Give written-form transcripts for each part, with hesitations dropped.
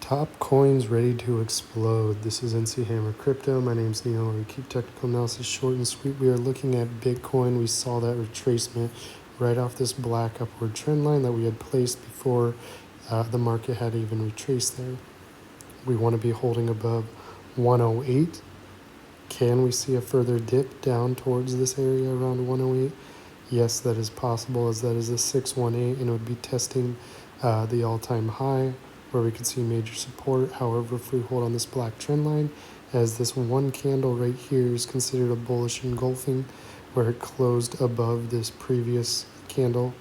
Top coins ready to explode. This is NC Hammer Crypto. My name's Neil. We keep technical analysis short and sweet. We are looking at Bitcoin. We saw that retracement right off this black upward trend line that we had placed before the market had even retraced there. We want to be holding above 108. Can we see a further dip down towards this area around 108? Yes, that is possible, as that is a 618, and it would be testing the all-time high where we could see major support. However, if we hold on this black trend line, as this one candle right here is considered a bullish engulfing, where it closed above this previous candle,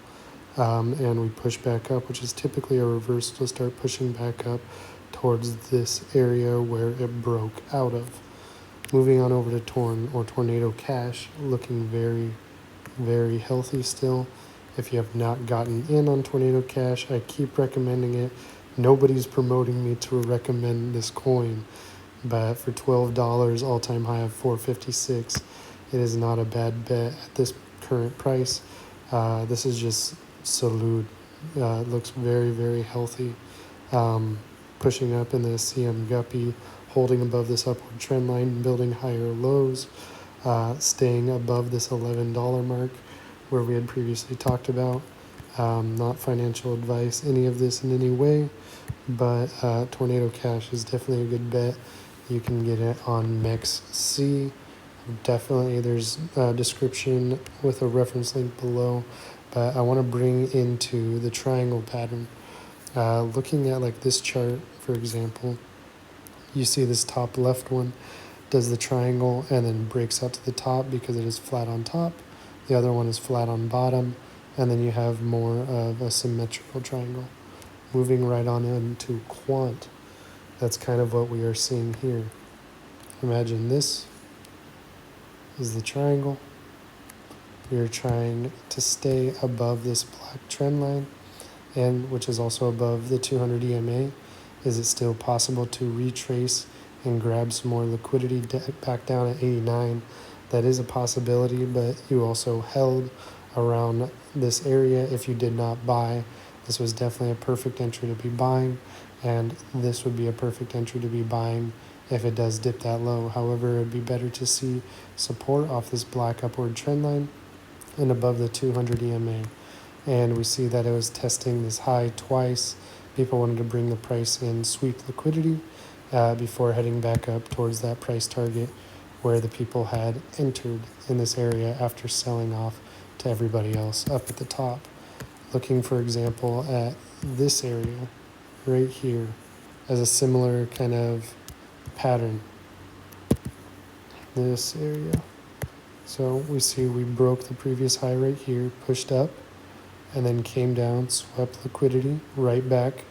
and we push back up, which is typically a reversal to start pushing back up towards this area where it broke out of. Moving on over to Tornado Cash, looking very, very healthy still. If you have not gotten in on Tornado Cash, I keep recommending it. Nobody's promoting me to recommend this coin, but for $12, all-time high of 456, it is not a bad bet at this current price. This is just salute. It looks very, very healthy. Pushing up in the CM Guppy, holding above this upward trend line, building higher lows, staying above this $11 mark where we had previously talked about. Not financial advice, any of this in any way, but Tornado Cash is definitely a good bet. You can get it on MEXC. Definitely, there's a description with a reference link below, but I want to bring into the triangle pattern. Looking at like this chart, for example, you see this top left one does the triangle and then breaks out to the top because it is flat on top. The other one is flat on bottom, and then you have more of a symmetrical triangle. Moving right on into quant, that's kind of what we are seeing here. Imagine this is the triangle. We are trying to stay above this black trend line, and which is also above the 200 EMA. Is it still possible to retrace and grab some more liquidity back down at 89? That is a possibility, but you also held around this area if you did not buy. This was definitely a perfect entry to be buying, and this would be a perfect entry to be buying if it does dip that low. However, it would be better to see support off this black upward trend line and above the 200 EMA. And we see that it was testing this high twice. People wanted to bring the price in, sweep liquidity before heading back up towards that price target where the people had entered in this area after selling off to everybody else up at the top. Looking, for example, at this area right here as a similar kind of pattern. This area. So we see we broke the previous high right here, pushed up, and then came down, swept liquidity right back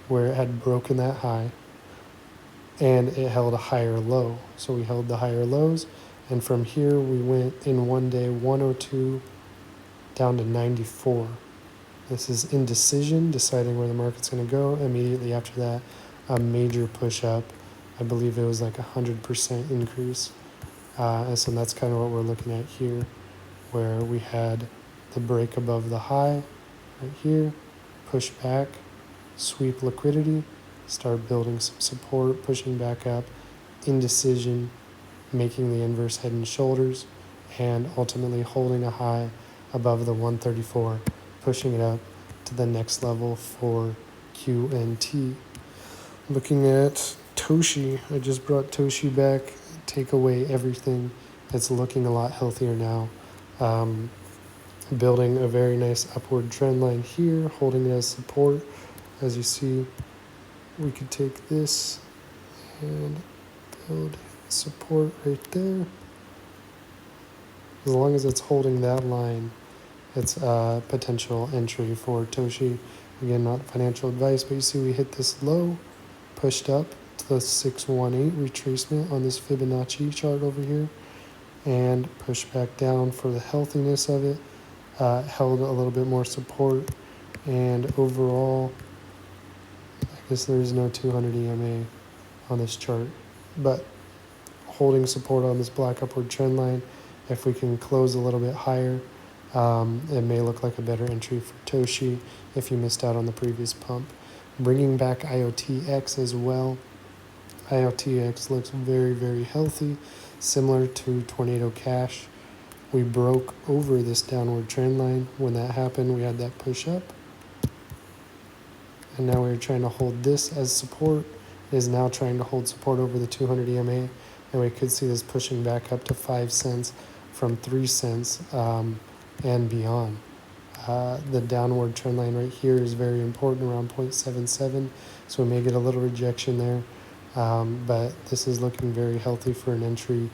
where it had broken that high, and it held a higher low. So we held the higher lows, and from here we went in one day 102 down to 94. This is indecision, deciding where the market's going to go. Immediately after that, a major push up. I believe it was like 100% increase. And so that's kind of what we're looking at here, where we had the break above the high right here, push back, sweep liquidity, start building some support, pushing back up, indecision, making the inverse head and shoulders, and ultimately holding a high above the 134, pushing it up to the next level for QNT. Looking at Toshi, I just brought Toshi back. Take away everything. It's looking a lot healthier now. Building a very nice upward trend line here, holding it as support. As you see, we could take this and build support right there. As long as it's holding that line, it's a potential entry for Toshi. Again, not financial advice, but you see we hit this low, pushed up to the 618 retracement on this Fibonacci chart over here, and pushed back down for the healthiness of it. Held a little bit more support, and overall, I guess there is no 200 EMA on this chart, but holding support on this black upward trend line. If we can close a little bit higher, it may look like a better entry for Toshi if you missed out on the previous pump. Bringing back IOTX as well. IOTX looks very, very healthy, similar to Tornado Cash. We broke over this downward trend line. When that happened, we had that push up. And now we're trying to hold this as support. It is now trying to hold support over the 200 EMA. And we could see this pushing back up to 5 cents from 3 cents and beyond. The downward trend line right here is very important, around 0.77. So we may get a little rejection there. But this is looking very healthy for an entry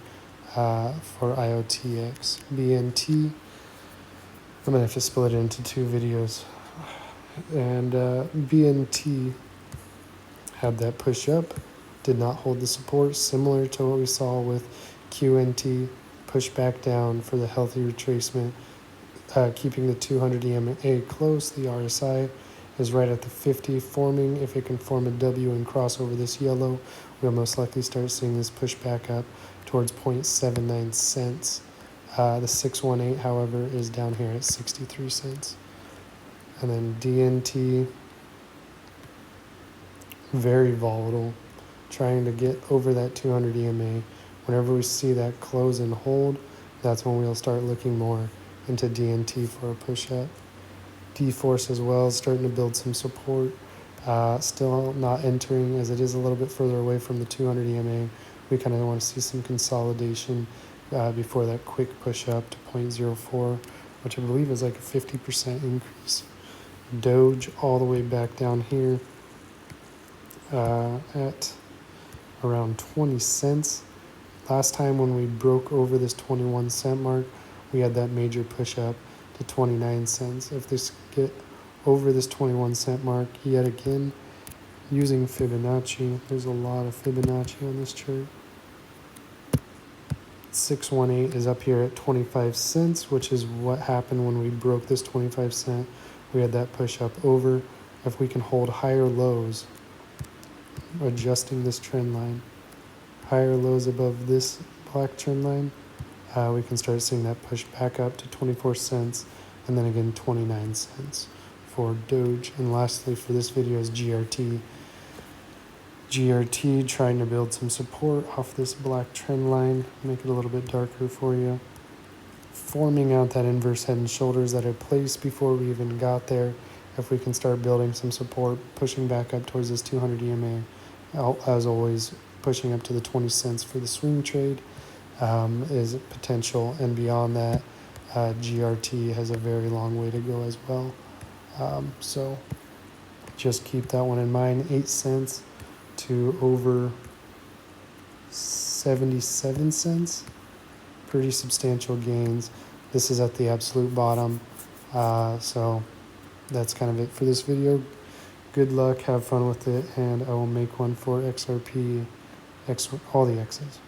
for IOTX. BNT, I'm going to have to split it into two videos. And BNT had that push up, did not hold the support, similar to what we saw with QNT, push back down for the healthy retracement, keeping the 200 EMA close. The RSI is right at the 50, forming. If it can form a W and cross over this yellow, we'll most likely start seeing this push back up towards 0.79 cents. The 618, however, is down here at 63 cents. And then DNT, very volatile, trying to get over that 200 EMA. Whenever we see that close and hold, that's when we'll start looking more into DNT for a push up. D-Force as well is starting to build some support. Still not entering, as it is a little bit further away from the 200 EMA. We kind of want to see some consolidation before that quick push up to 0.04, which I believe is like a 50% increase. Doge all the way back down here at around 20 cents. Last time when we broke over this 21 cent mark, we had that major push up to 29 cents. If this get over this 21 cent mark yet again, using Fibonacci, there's a lot of Fibonacci on this chart. 618 is up here at 25 cents, which is what happened when we broke this 25 cent. We had that push up over. If we can hold higher lows, adjusting this trend line, higher lows above this black trend line, we can start seeing that push back up to 24 cents and then again 29 cents for Doge. And lastly for this video is GRT. GRT trying to build some support off this black trend line, make it a little bit darker for you. Forming out that inverse head and shoulders that I placed before we even got there. If we can start building some support, pushing back up towards this 200 EMA, as always, pushing up to the 20 cents for the swing trade is potential. And beyond that, GRT has a very long way to go as well. So just keep that one in mind. 8 cents to over 77 cents. Pretty substantial gains. This is at the absolute bottom. So that's kind of it for this video. Good luck, have fun with it, and I will make one for XRP, all the X's.